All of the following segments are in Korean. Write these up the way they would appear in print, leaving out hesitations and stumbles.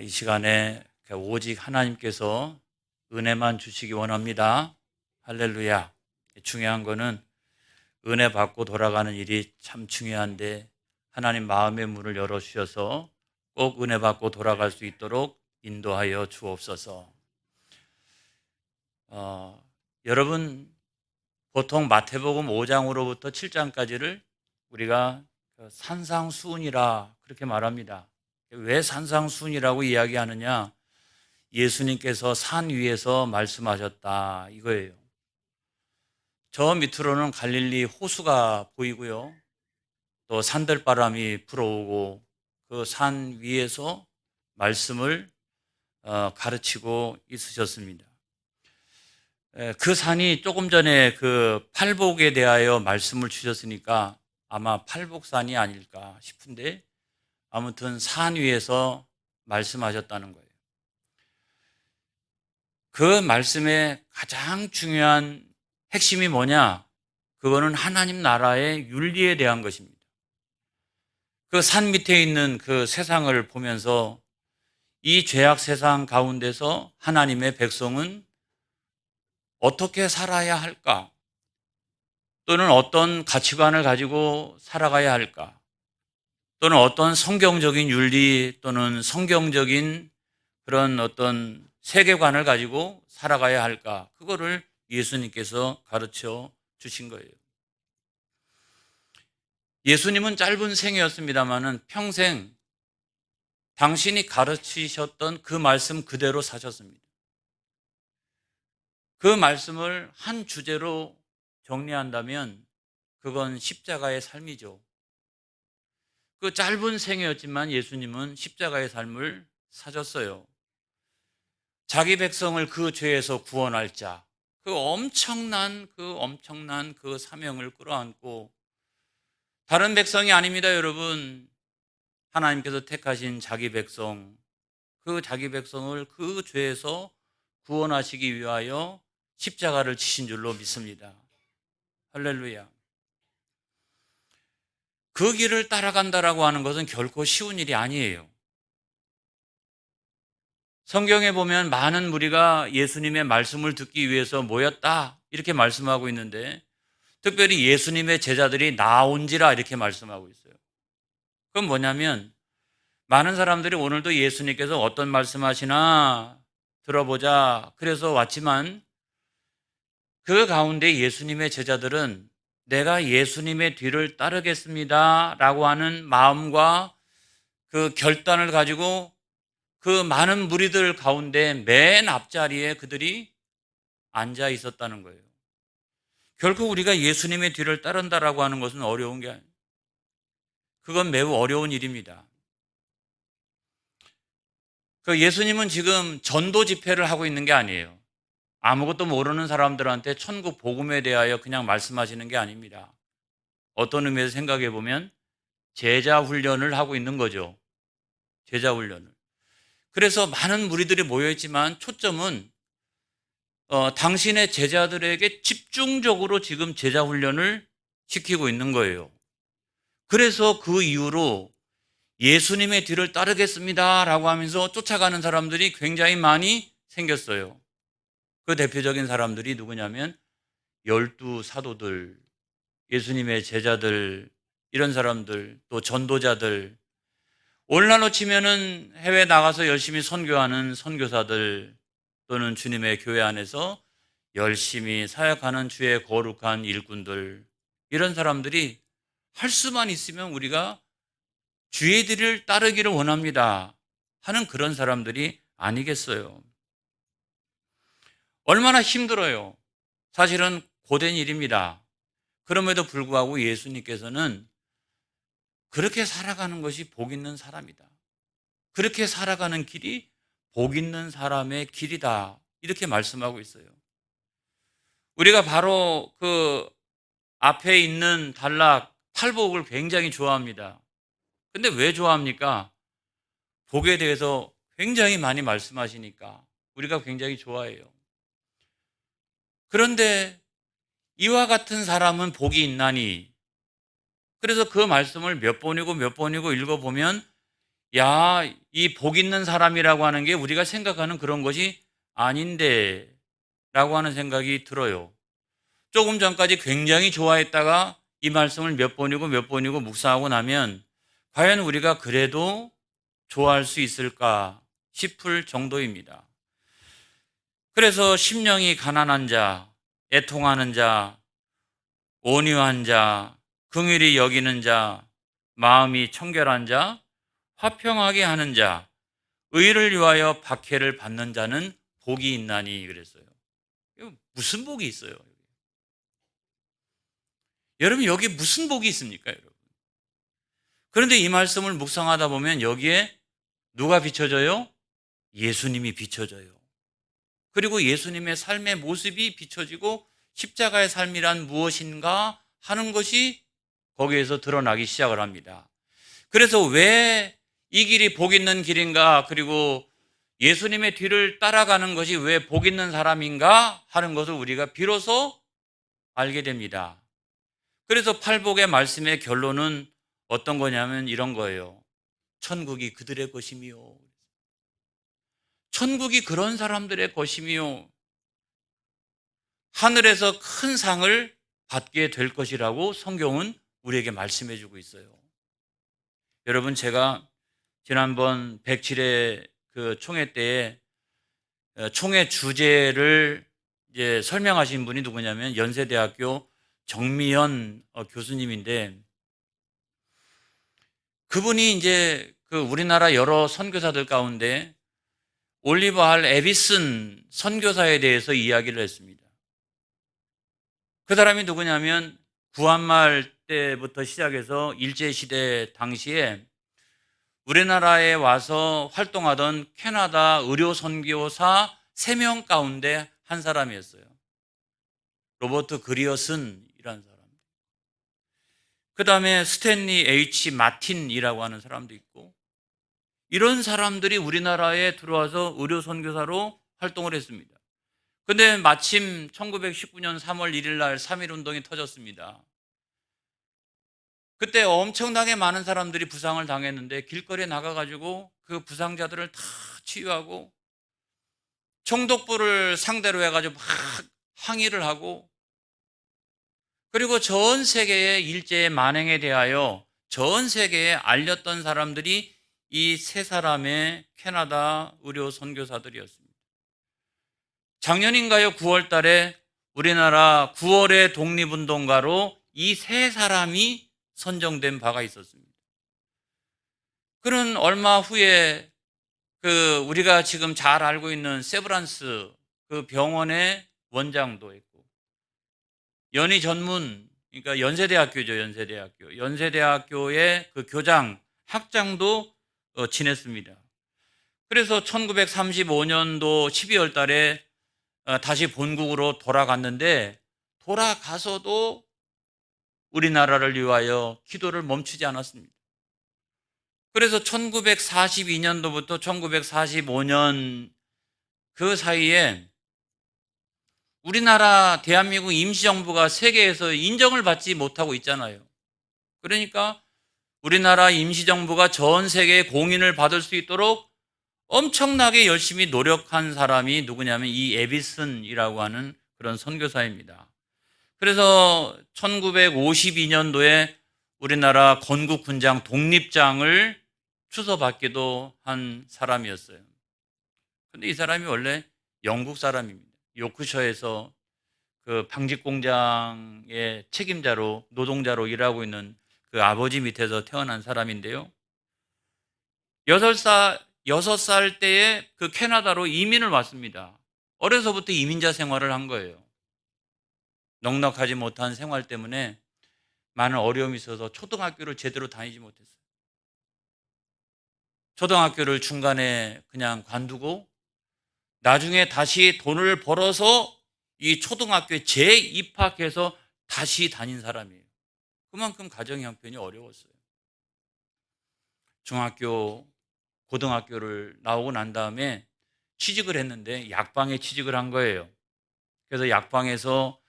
이 시간에 오직 하나님께서 은혜만 주시기 원합니다. 할렐루야. 중요한 거는 은혜 받고 돌아가는 일이 참 중요한데 하나님 마음의 문을 열어주셔서 꼭 은혜 받고 돌아갈 수 있도록 인도하여 주옵소서. 여러분, 보통 마태복음 5장으로부터 7장까지를 우리가 산상수훈이라 그렇게 말합니다. 왜 산상수훈이라고 이야기하느냐? 예수님께서 산 위에서 말씀하셨다 이거예요. 저 밑으로는 갈릴리 호수가 보이고요. 또 산들바람이 불어오고 그 산 위에서 말씀을 가르치고 있으셨습니다. 그 산이 조금 전에 그 팔복에 대하여 말씀을 주셨으니까 아마 팔복산이 아닐까 싶은데 아무튼 산 위에서 말씀하셨다는 거예요. 그 말씀의 가장 중요한 핵심이 뭐냐? 그거는 하나님 나라의 윤리에 대한 것입니다. 그 산 밑에 있는 그 세상을 보면서 이 죄악 세상 가운데서 하나님의 백성은 어떻게 살아야 할까? 또는 어떤 가치관을 가지고 살아가야 할까? 또는 어떤 성경적인 윤리 또는 성경적인 그런 어떤 세계관을 가지고 살아가야 할까? 그거를 예수님께서 가르쳐 주신 거예요. 예수님은 짧은 생이었습니다마는 평생 당신이 가르치셨던 그 말씀 그대로 사셨습니다. 그 말씀을 한 주제로 정리한다면 그건 십자가의 삶이죠. 그 짧은 생이었지만 예수님은 십자가의 삶을 사셨어요. 자기 백성을 그 죄에서 구원할 자, 그 엄청난 그 사명을 끌어안고 다른 백성이 아닙니다, 여러분. 하나님께서 택하신 자기 백성, 그 자기 백성을 그 죄에서 구원하시기 위하여 십자가를 지신 줄로 믿습니다. 할렐루야. 그 길을 따라간다라고 하는 것은 결코 쉬운 일이 아니에요. 성경에 보면 많은 무리가 예수님의 말씀을 듣기 위해서 모였다 이렇게 말씀하고 있는데 특별히 예수님의 제자들이 나온지라 이렇게 말씀하고 있어요. 그건 뭐냐면 많은 사람들이 오늘도 예수님께서 어떤 말씀하시나 들어보자 그래서 왔지만 그 가운데 예수님의 제자들은 내가 예수님의 뒤를 따르겠습니다 라고 하는 마음과 그 결단을 가지고 그 많은 무리들 가운데 맨 앞자리에 그들이 앉아 있었다는 거예요. 결국 우리가 예수님의 뒤를 따른다라고 하는 것은 어려운 게 아니에요. 그건 매우 어려운 일입니다. 그 예수님은 지금 전도 집회를 하고 있는 게 아니에요. 아무것도 모르는 사람들한테 천국 복음에 대하여 그냥 말씀하시는 게 아닙니다. 어떤 의미에서 생각해 보면 제자 훈련을 하고 있는 거죠. 제자 훈련을. 그래서 많은 무리들이 모여있지만 초점은 당신의 제자들에게 집중적으로 지금 제자 훈련을 시키고 있는 거예요. 그래서 그 이후로 예수님의 뒤를 따르겠습니다 라고 하면서 쫓아가는 사람들이 굉장히 많이 생겼어요. 그 대표적인 사람들이 누구냐면 12 사도들, 예수님의 제자들, 이런 사람들, 또 전도자들, 오늘날로 치면은 해외 나가서 열심히 선교하는 선교사들 또는 주님의 교회 안에서 열심히 사역하는 주의 거룩한 일꾼들, 이런 사람들이 할 수만 있으면 우리가 주의 길을 따르기를 원합니다 하는 그런 사람들이 아니겠어요. 얼마나 힘들어요. 사실은 고된 일입니다. 그럼에도 불구하고 예수님께서는 그렇게 살아가는 것이 복 있는 사람이다. 그렇게 살아가는 길이 복 있는 사람의 길이다. 이렇게 말씀하고 있어요. 우리가 바로 그 앞에 있는 단락 팔복을 굉장히 좋아합니다. 근데 왜 좋아합니까? 복에 대해서 굉장히 많이 말씀하시니까 우리가 굉장히 좋아해요. 그런데 이와 같은 사람은 복이 있나니, 그래서 그 말씀을 몇 번이고 몇 번이고 읽어보면 야, 이 복 있는 사람이라고 하는 게 우리가 생각하는 그런 것이 아닌데 라고 하는 생각이 들어요. 조금 전까지 굉장히 좋아했다가 이 말씀을 몇 번이고 몇 번이고 묵상하고 나면 과연 우리가 그래도 좋아할 수 있을까 싶을 정도입니다. 그래서 심령이 가난한 자, 애통하는 자, 온유한 자, 긍휼히 여기는 자, 마음이 청결한 자, 화평하게 하는 자, 의를 위하여 박해를 받는 자는 복이 있나니 그랬어요. 무슨 복이 있어요? 여러분 여기 무슨 복이 있습니까, 여러분? 그런데 이 말씀을 묵상하다 보면 여기에 누가 비춰져요? 예수님이 비춰져요. 그리고 예수님의 삶의 모습이 비춰지고 십자가의 삶이란 무엇인가 하는 것이 거기에서 드러나기 시작을 합니다. 그래서 왜 이 길이 복 있는 길인가, 그리고 예수님의 뒤를 따라가는 것이 왜 복 있는 사람인가 하는 것을 우리가 비로소 알게 됩니다. 그래서 팔복의 말씀의 결론은 어떤 거냐면 이런 거예요. 천국이 그들의 것이며, 천국이 그런 사람들의 것이며, 하늘에서 큰 상을 받게 될 것이라고 성경은 우리에게 말씀해 주고 있어요. 여러분, 제가 지난번 107회 그 총회 때에 총회 주제를 이제 설명하신 분이 누구냐면 연세대학교 정미연 교수님인데, 그분이 이제 그 우리나라 여러 선교사들 가운데 올리버 할 에비슨 선교사에 대해서 이야기를 했습니다. 그 사람이 누구냐면 구한말 때부터 시작해서 일제시대 당시에 우리나라에 와서 활동하던 캐나다 의료 선교사 3명 가운데 한 사람이었어요. 로버트 그리어슨이라는 사람. 그 다음에 스탠리 H. 마틴이라고 하는 사람도 있고, 이런 사람들이 우리나라에 들어와서 의료 선교사로 활동을 했습니다. 근데 마침 1919년 3월 1일 날 3.1 운동이 터졌습니다. 그때 엄청나게 많은 사람들이 부상을 당했는데 길거리에 나가가지고 그 부상자들을 다 치유하고 총독부를 상대로 해가지고 막 항의를 하고, 그리고 전 세계의 일제의 만행에 대하여 전 세계에 알렸던 사람들이 이 3사람의 캐나다 의료 선교사들이었습니다. 작년인가요? 9월 달에 우리나라 9월의 독립운동가로 이 3사람이 선정된 바가 있었습니다. 그는 얼마 후에 그 우리가 지금 잘 알고 있는 세브란스 그 병원의 원장도 했고, 연희 전문, 그러니까 연세대학교죠, 연세대학교의 그 교장, 학장도 지냈습니다. 그래서 1935년도 12월 달에 다시 본국으로 돌아갔는데, 돌아가서도 우리나라를 위하여 기도를 멈추지 않았습니다. 그래서 1942년도부터 1945년 그 사이에 우리나라 대한민국 임시정부가 세계에서 인정을 받지 못하고 있잖아요. 그러니까 우리나라 임시정부가 전 세계에 공인을 받을 수 있도록 엄청나게 열심히 노력한 사람이 누구냐면 이 에비슨이라고 하는 그런 선교사입니다. 그래서 1952년도에 우리나라 건국군장 독립장을 추서받기도 한 사람이었어요. 근데 이 사람이 원래 영국 사람입니다. 요크셔에서 그 방직 공장의 책임자로, 노동자로 일하고 있는 그 아버지 밑에서 태어난 사람인데요. 6살 때에 그 캐나다로 이민을 왔습니다. 어려서부터 이민자 생활을 한 거예요. 넉넉하지 못한 생활 때문에 많은 어려움이 있어서 초등학교를 제대로 다니지 못했어요. 초등학교를 중간에 그냥 관두고 나중에 다시 돈을 벌어서 이 초등학교에 재입학해서 다시 다닌 사람이에요. 그만큼 가정 형편이 어려웠어요. 중학교, 고등학교를 나오고 난 다음에 취직을 했는데 약방에 취직을 한 거예요. 그래서 약방에서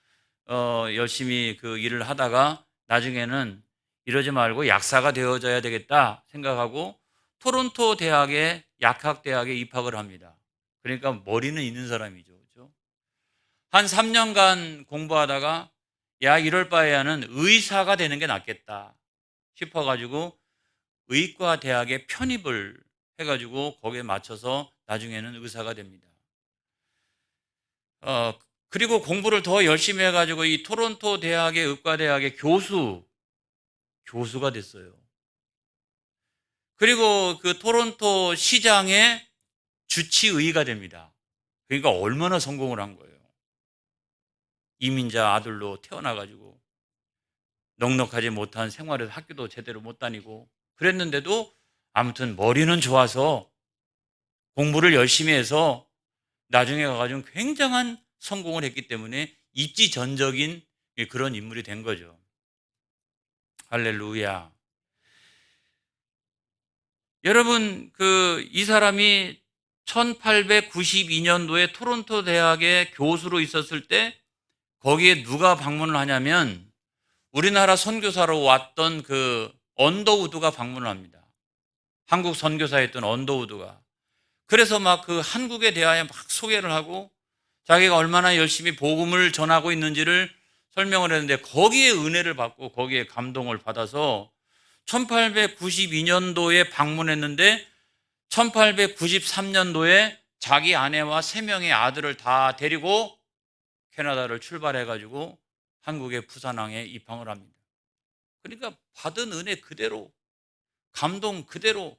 열심히 그 일을 하다가 나중에는 이러지 말고 약사가 되어져야 되겠다 생각하고 토론토 대학의 약학대학에 입학을 합니다. 그러니까 머리는 있는 사람이죠. 그렇죠? 한 3년간 공부하다가 야, 이럴 바에야는 의사가 되는 게 낫겠다 싶어가지고 의과대학에 편입을 해가지고 거기에 맞춰서 나중에는 의사가 됩니다. 그리고 공부를 더 열심히 해가지고 이 토론토 대학의 의과대학의 교수가 됐어요. 그리고 그 토론토 시장의 주치의가 됩니다. 그러니까 얼마나 성공을 한 거예요. 이민자 아들로 태어나가지고 넉넉하지 못한 생활에서 학교도 제대로 못 다니고 그랬는데도 아무튼 머리는 좋아서 공부를 열심히 해서 나중에 가가지고 굉장한 성공을 했기 때문에 입지전적인 그런 인물이 된 거죠. 할렐루야. 여러분, 이 사람이 1892년도에 토론토 대학의 교수로 있었을 때 거기에 누가 방문을 하냐면 우리나라 선교사로 왔던 언더우드가 방문을 합니다. 한국 선교사였던 언더우드가. 그래서 막 한국에 대하여 막 소개를 하고 자기가 얼마나 열심히 복음을 전하고 있는지를 설명을 했는데 거기에 은혜를 받고 거기에 감동을 받아서 1892년도에 방문했는데 1893년도에 자기 아내와 3명의 아들을 다 데리고 캐나다를 출발해가지고 한국의 부산항에 입항을 합니다. 그러니까 받은 은혜 그대로, 감동 그대로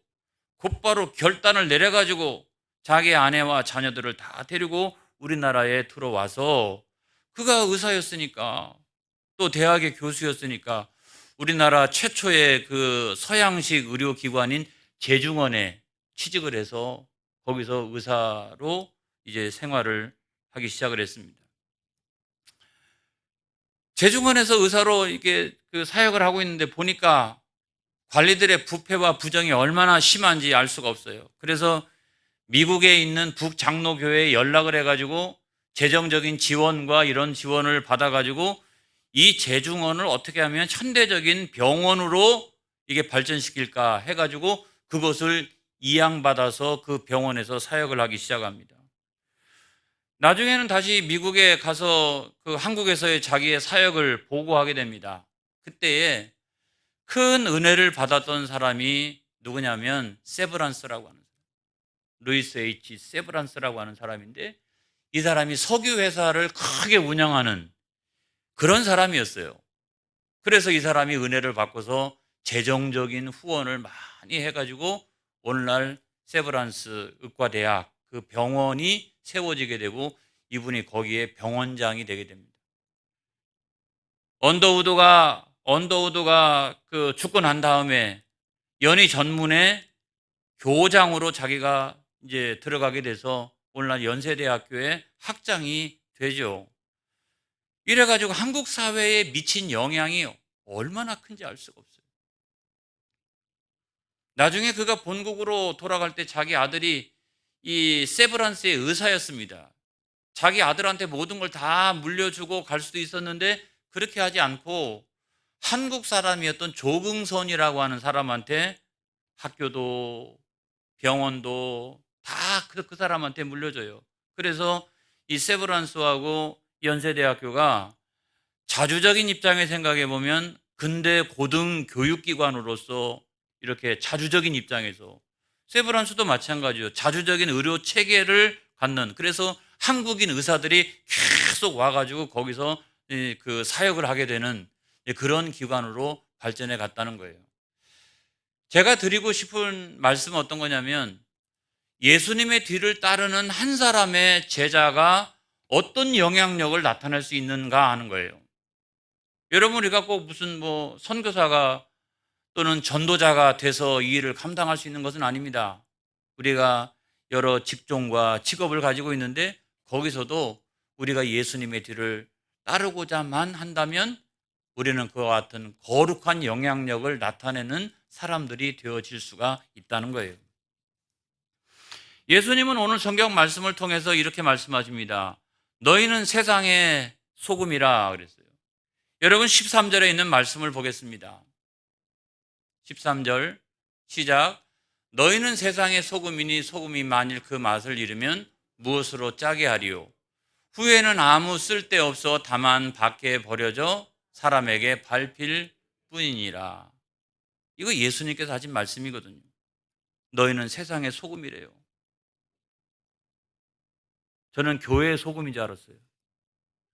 곧바로 결단을 내려가지고 자기 아내와 자녀들을 다 데리고 우리나라에 들어와서 그가 의사였으니까 또 대학의 교수였으니까 우리나라 최초의 서양식 의료기관인 제중원에 취직을 해서 거기서 의사로 이제 생활을 하기 시작을 했습니다. 제중원에서 의사로 이게 사역을 하고 있는데 보니까 관리들의 부패와 부정이 얼마나 심한지 알 수가 없어요. 그래서 미국에 있는 북장로교회에 연락을 해가지고 재정적인 지원과 이런 지원을 받아가지고 이 제중원을 어떻게 하면 현대적인 병원으로 이게 발전시킬까 해가지고 그것을 이양받아서 그 병원에서 사역을 하기 시작합니다. 나중에는 다시 미국에 가서 한국에서의 자기의 사역을 보고하게 됩니다. 그때에 큰 은혜를 받았던 사람이 누구냐면 세브란스라고 하는 사람. 루이스 H. 세브란스라고 하는 사람인데 이 사람이 석유회사를 크게 운영하는 그런 사람이었어요. 그래서 이 사람이 은혜를 받고서 재정적인 후원을 많이 해가지고 오늘날 세브란스 의과대학 그 병원이 세워지게 되고 이분이 거기에 병원장이 되게 됩니다. 언더우드가 죽고 난 다음에 연희 전문의 교장으로 자기가 이제 들어가게 돼서 오늘날 연세대학교의 학장이 되죠. 이래가지고 한국 사회에 미친 영향이 얼마나 큰지 알 수가 없어요. 나중에 그가 본국으로 돌아갈 때 자기 아들이 이 세브란스의 의사였습니다. 자기 아들한테 모든 걸 다 물려주고 갈 수도 있었는데 그렇게 하지 않고 한국 사람이었던 조긍선이라고 하는 사람한테 학교도 병원도 다 그 사람한테 물려줘요. 그래서 이 세브란스하고 연세대학교가 자주적인 입장에 생각해 보면 근대 고등교육기관으로서 이렇게 자주적인 입장에서 세브란스도 마찬가지예요. 자주적인 의료 체계를 갖는, 그래서 한국인 의사들이 계속 와가지고 거기서 그 사역을 하게 되는 그런 기관으로 발전해 갔다는 거예요. 제가 드리고 싶은 말씀은 어떤 거냐면 예수님의 뒤를 따르는 한 사람의 제자가 어떤 영향력을 나타낼 수 있는가 하는 거예요. 여러분, 우리가 꼭 무슨 선교사가 또는 전도자가 돼서 이 일을 감당할 수 있는 것은 아닙니다. 우리가 여러 직종과 직업을 가지고 있는데 거기서도 우리가 예수님의 뒤를 따르고자만 한다면 우리는 그와 같은 거룩한 영향력을 나타내는 사람들이 되어질 수가 있다는 거예요. 예수님은 오늘 성경 말씀을 통해서 이렇게 말씀하십니다. 너희는 세상의 소금이라 그랬어요. 여러분 13절에 있는 말씀을 보겠습니다. 13절 시작. 너희는 세상의 소금이니 소금이 만일 그 맛을 잃으면 무엇으로 짜게 하리요? 후에는 아무 쓸데없어 다만 밖에 버려져 사람에게 밟힐 뿐이니라. 이거 예수님께서 하신 말씀이거든요. 너희는 세상의 소금이래요. 저는 교회의 소금인 줄 알았어요.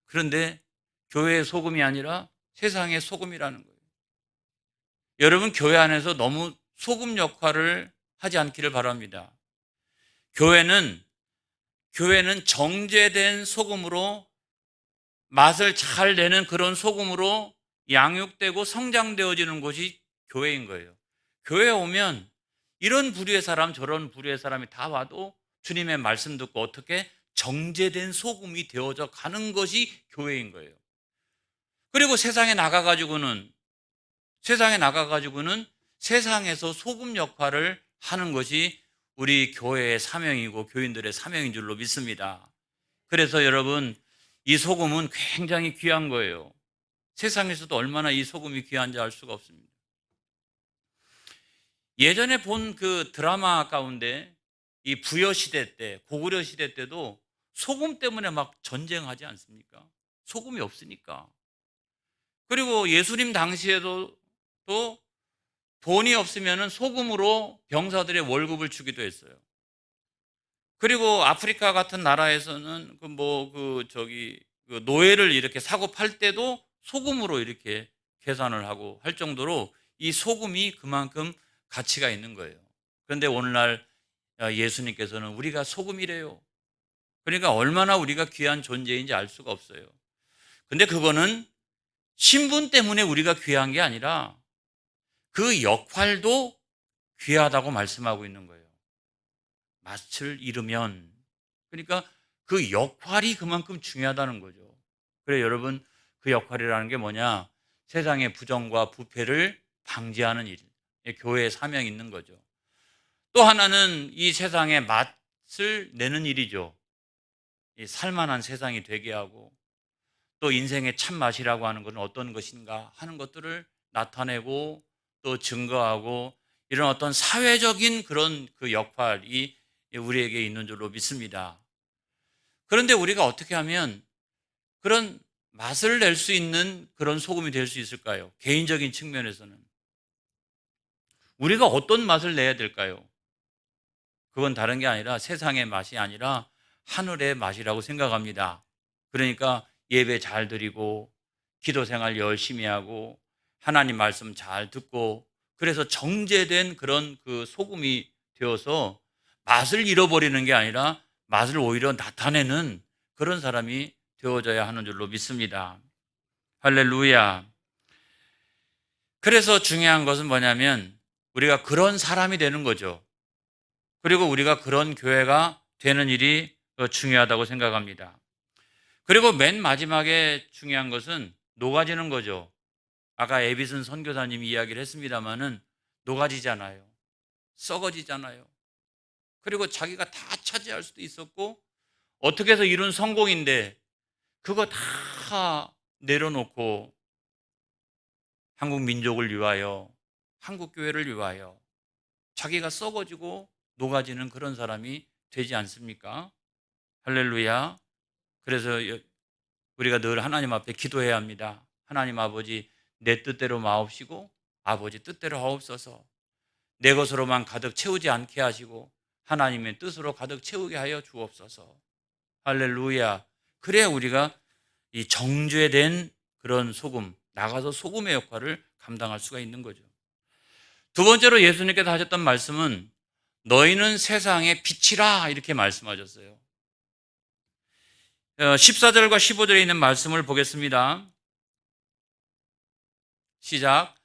그런데 교회의 소금이 아니라 세상의 소금이라는 거예요. 여러분, 교회 안에서 너무 소금 역할을 하지 않기를 바랍니다. 교회는 정제된 소금으로, 맛을 잘 내는 그런 소금으로 양육되고 성장되어지는 곳이 교회인 거예요. 교회에 오면 이런 부류의 사람 저런 부류의 사람이 다 와도 주님의 말씀 듣고 어떻게 정제된 소금이 되어져 가는 것이 교회인 거예요. 그리고 세상에 나가가지고는 세상에서 소금 역할을 하는 것이 우리 교회의 사명이고 교인들의 사명인 줄로 믿습니다. 그래서 여러분, 이 소금은 굉장히 귀한 거예요. 세상에서도 얼마나 이 소금이 귀한지 알 수가 없습니다. 예전에 본 그 드라마 가운데 이 부여시대 때, 고구려 시대 때도 소금 때문에 막 전쟁하지 않습니까? 소금이 없으니까. 그리고 예수님 당시에도 또 돈이 없으면 소금으로 병사들의 월급을 주기도 했어요. 그리고 아프리카 같은 나라에서는 노예를 이렇게 사고 팔 때도 소금으로 이렇게 계산을 하고 할 정도로 이 소금이 그만큼 가치가 있는 거예요. 그런데 오늘날 예수님께서는 우리가 소금이래요. 그러니까 얼마나 우리가 귀한 존재인지 알 수가 없어요. 근데 그거는 신분 때문에 우리가 귀한 게 아니라 그 역할도 귀하다고 말씀하고 있는 거예요. 맛을 잃으면, 그러니까 그 역할이 그만큼 중요하다는 거죠. 그래 여러분, 그 역할이라는 게 뭐냐? 세상의 부정과 부패를 방지하는 일, 교회의 사명이 있는 거죠. 또 하나는 이 세상에 맛을 내는 일이죠. 이 살만한 세상이 되게 하고, 또 인생의 참맛이라고 하는 것은 어떤 것인가 하는 것들을 나타내고 또 증거하고, 이런 어떤 사회적인 그런 그 역할이 우리에게 있는 줄로 믿습니다. 그런데 우리가 어떻게 하면 그런 맛을 낼 수 있는 그런 소금이 될 수 있을까요? 개인적인 측면에서는 우리가 어떤 맛을 내야 될까요? 그건 다른 게 아니라 세상의 맛이 아니라 하늘의 맛이라고 생각합니다. 그러니까 예배 잘 드리고 기도 생활 열심히 하고 하나님 말씀 잘 듣고, 그래서 정제된 그런 그 소금이 되어서 맛을 잃어버리는 게 아니라 맛을 오히려 나타내는 그런 사람이 되어져야 하는 줄로 믿습니다. 할렐루야. 그래서 중요한 것은 뭐냐면 우리가 그런 사람이 되는 거죠. 그리고 우리가 그런 교회가 되는 일이 중요하다고 생각합니다. 그리고 맨 마지막에 중요한 것은 녹아지는 거죠. 아까 에비슨 선교사님이 이야기를 했습니다마는 녹아지잖아요. 썩어지잖아요. 그리고 자기가 다 차지할 수도 있었고, 어떻게 해서 이룬 성공인데 그거 다 내려놓고 한국 민족을 위하여, 한국 교회를 위하여 자기가 썩어지고 녹아지는 그런 사람이 되지 않습니까? 할렐루야. 그래서 우리가 늘 하나님 앞에 기도해야 합니다. 하나님 아버지, 내 뜻대로 마옵시고 아버지 뜻대로 하옵소서. 내 것으로만 가득 채우지 않게 하시고 하나님의 뜻으로 가득 채우게 하여 주옵소서. 할렐루야. 그래야 우리가 이 정죄된 그런 소금, 나가서 소금의 역할을 감당할 수가 있는 거죠. 두 번째로 예수님께서 하셨던 말씀은 너희는 세상의 빛이라 이렇게 말씀하셨어요. 14절과 15절에 있는 말씀을 보겠습니다. 시작.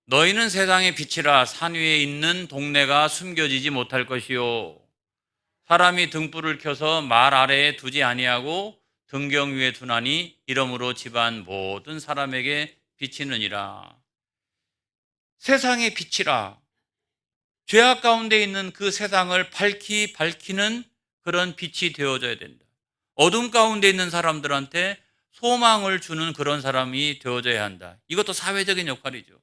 너희는 세상의 빛이라. 산 위에 있는 동네가 숨겨지지 못할 것이요, 사람이 등불을 켜서 말 아래에 두지 아니하고 등경 위에 두나니 이러므로 집안 모든 사람에게 비치느니라. 세상의 빛이라. 죄악 가운데 있는 그 세상을 밝히는 그런 빛이 되어져야 된다. 어둠 가운데 있는 사람들한테 소망을 주는 그런 사람이 되어져야 한다. 이것도 사회적인 역할이죠.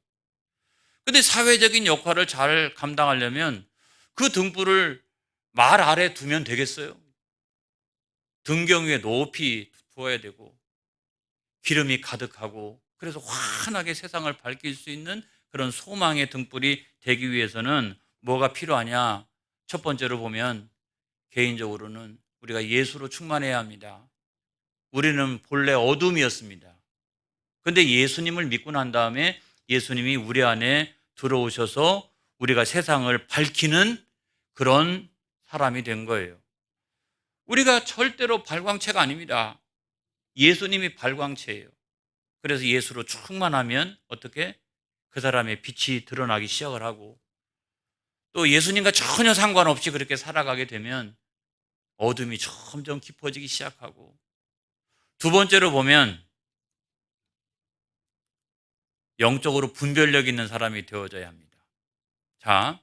근데 사회적인 역할을 잘 감당하려면 그 등불을 말 아래 두면 되겠어요? 등경 위에 높이 두어야 되고 기름이 가득하고, 그래서 환하게 세상을 밝힐 수 있는 그런 소망의 등불이 되기 위해서는 뭐가 필요하냐? 첫 번째로 보면 개인적으로는 우리가 예수로 충만해야 합니다. 우리는 본래 어둠이었습니다. 그런데 예수님을 믿고 난 다음에 예수님이 우리 안에 들어오셔서 우리가 세상을 밝히는 그런 사람이 된 거예요. 우리가 절대로 발광체가 아닙니다. 예수님이 발광체예요. 그래서 예수로 충만하면 어떻게? 그 사람의 빛이 드러나기 시작을 하고, 또 예수님과 전혀 상관없이 그렇게 살아가게 되면 어둠이 점점 깊어지기 시작하고, 두 번째로 보면 영적으로 분별력 있는 사람이 되어져야 합니다. 자,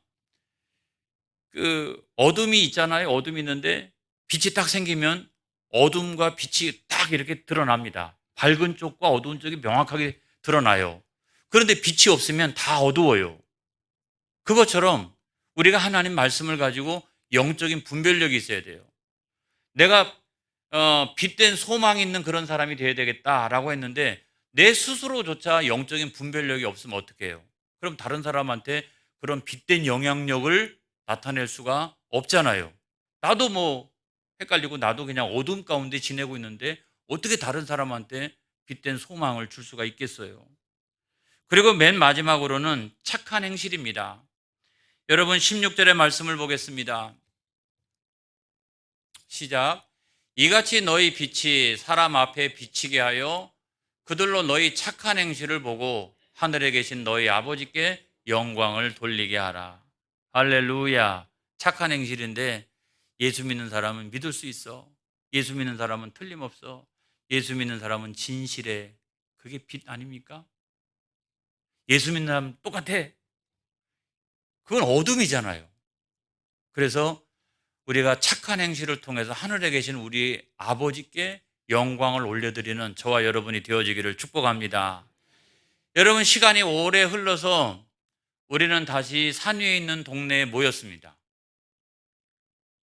그 어둠이 있잖아요. 어둠이 있는데 빛이 딱 생기면 어둠과 빛이 딱 이렇게 드러납니다. 밝은 쪽과 어두운 쪽이 명확하게 드러나요. 그런데 빛이 없으면 다 어두워요. 그것처럼 우리가 하나님 말씀을 가지고 영적인 분별력이 있어야 돼요. 내가 빛된 소망이 있는 그런 사람이 되어야 되겠다라고 했는데 내 스스로조차 영적인 분별력이 없으면 어떻게 해요? 그럼 다른 사람한테 그런 빛된 영향력을 나타낼 수가 없잖아요. 나도 뭐 헷갈리고 나도 그냥 어둠 가운데 지내고 있는데 어떻게 다른 사람한테 빛된 소망을 줄 수가 있겠어요? 그리고 맨 마지막으로는 착한 행실입니다. 여러분 16절의 말씀을 보겠습니다. 시작. 이같이 너희 빛이 사람 앞에 비치게 하여 그들로 너희 착한 행실을 보고 하늘에 계신 너희 아버지께 영광을 돌리게 하라. 할렐루야. 착한 행실인데 예수 믿는 사람은 믿을 수 있어. 예수 믿는 사람은 틀림없어. 예수 믿는 사람은 진실해. 그게 빛 아닙니까? 예수 믿는 사람은 똑같아. 그건 어둠이잖아요. 그래서 우리가 착한 행실을 통해서 하늘에 계신 우리 아버지께 영광을 올려드리는 저와 여러분이 되어지기를 축복합니다. 여러분, 시간이 오래 흘러서 우리는 다시 산 위에 있는 동네에 모였습니다.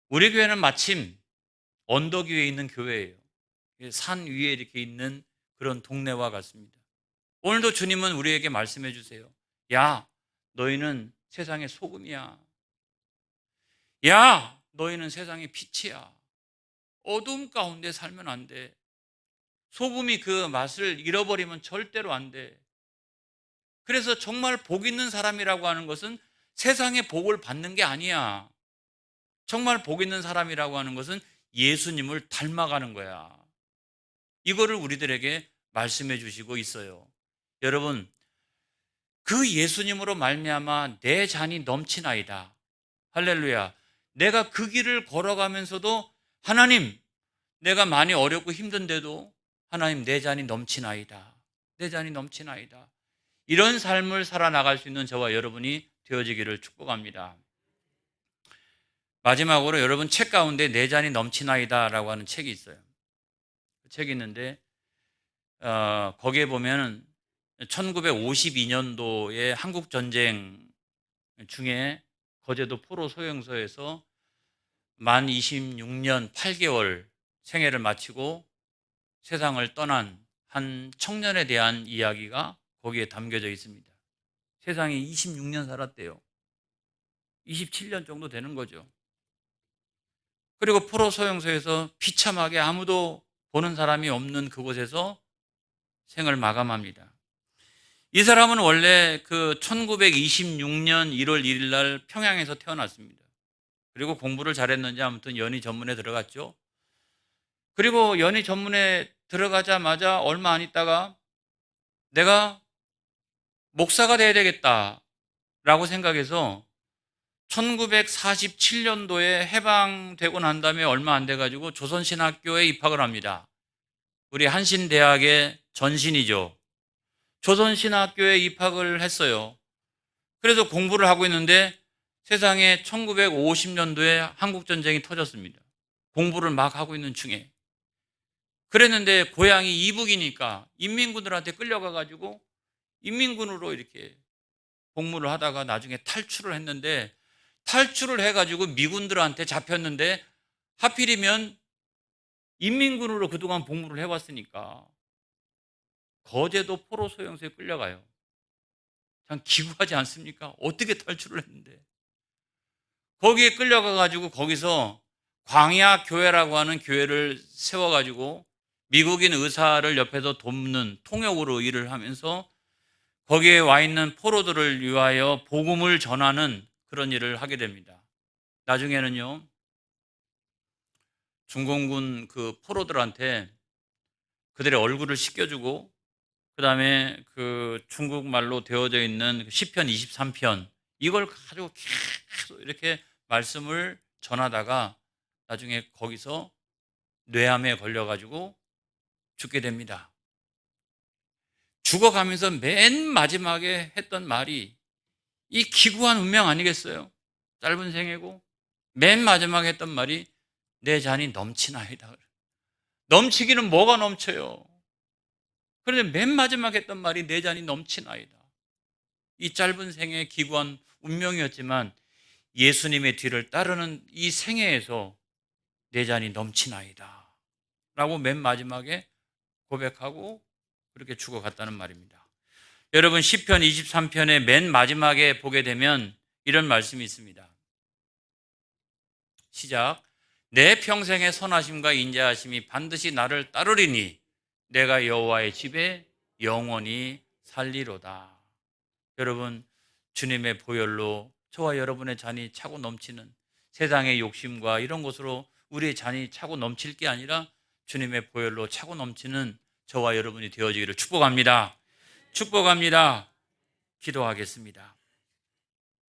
우리 교회는 마침 언덕 위에 있는 교회예요. 산 위에 이렇게 있는 그런 동네와 같습니다. 오늘도 주님은 우리에게 말씀해 주세요. 야, 너희는 세상의 소금이야. 야, 너희는 세상의 빛이야. 어둠 가운데 살면 안 돼. 소금이 그 맛을 잃어버리면 절대로 안 돼. 그래서 정말 복 있는 사람이라고 하는 것은 세상의 복을 받는 게 아니야. 정말 복 있는 사람이라고 하는 것은 예수님을 닮아가는 거야. 이거를 우리들에게 말씀해 주시고 있어요. 여러분, 그 예수님으로 말미암아 내 잔이 넘치나이다. 할렐루야. 내가 그 길을 걸어가면서도 하나님, 내가 많이 어렵고 힘든데도 하나님 내 잔이 넘치나이다. 내 잔이 넘치나이다. 이런 삶을 살아나갈 수 있는 저와 여러분이 되어지기를 축복합니다. 마지막으로 여러분 책 가운데 내 잔이 넘치나이다 라고 하는 책이 있어요. 그 책이 있는데 거기에 보면 1952년도에 한국전쟁 중에 거제도 포로 소형소에서 만 26년 8개월 생애를 마치고 세상을 떠난 한 청년에 대한 이야기가 거기에 담겨져 있습니다. 세상에 26년 살았대요. 27년 정도 되는 거죠. 그리고 포로 소형소에서 비참하게 아무도 보는 사람이 없는 그곳에서 생을 마감합니다. 이 사람은 원래 그 1926년 1월 1일 날 평양에서 태어났습니다. 그리고 공부를 잘했는지 아무튼 연희 전문에 들어갔죠. 그리고 연희 전문에 들어가자마자 얼마 안 있다가 내가 목사가 돼야 되겠다라고 생각해서 1947년도에 해방되고 난 다음에 얼마 안 돼가지고 조선신학교에 입학을 합니다. 우리 한신대학의 전신이죠. 조선신학교에 입학을 했어요. 그래서 공부를 하고 있는데 세상에 1950년도에 한국전쟁이 터졌습니다. 공부를 막 하고 있는 중에. 그랬는데 고향이 이북이니까 인민군들한테 끌려가가지고 인민군으로 이렇게 복무를 하다가 나중에 탈출을 했는데 탈출을 해가지고 미군들한테 잡혔는데 하필이면 인민군으로 그동안 복무를 해왔으니까 거제도 포로 소용소에 끌려가요. 참 기구하지 않습니까? 어떻게 탈출을 했는데. 거기에 끌려가가지고 거기서 광야 교회라고 하는 교회를 세워가지고 미국인 의사를 옆에서 돕는 통역으로 일을 하면서 거기에 와 있는 포로들을 위하여 복음을 전하는 그런 일을 하게 됩니다. 나중에는요, 중공군 그 포로들한테 그들의 얼굴을 씻겨주고, 그 다음에 그 중국말로 되어져 있는 시편 23편, 이걸 가지고 계속 이렇게 말씀을 전하다가 나중에 거기서 뇌암에 걸려가지고 죽게 됩니다. 죽어가면서 맨 마지막에 했던 말이 이 기구한 운명 아니겠어요? 짧은 생애고 맨 마지막에 했던 말이 내 잔이 넘치나이다. 넘치기는 뭐가 넘쳐요? 그런데 맨 마지막에 했던 말이 내 잔이 넘치나이다. 이 짧은 생애 기구한 운명이었지만 예수님의 뒤를 따르는 이 생애에서 내 잔이 넘치나이다 라고 맨 마지막에 고백하고 그렇게 죽어갔다는 말입니다. 여러분 시편 23편의 맨 마지막에 보게 되면 이런 말씀이 있습니다. 시작. 내 평생의 선하심과 인자하심이 반드시 나를 따르리니 내가 여호와의 집에 영원히 살리로다. 여러분 주님의 보혈로 저와 여러분의 잔이 차고 넘치는 세상의 욕심과 이런 것으로 우리의 잔이 차고 넘칠 게 아니라 주님의 보혈로 차고 넘치는 저와 여러분이 되어지기를 축복합니다. 축복합니다. 기도하겠습니다.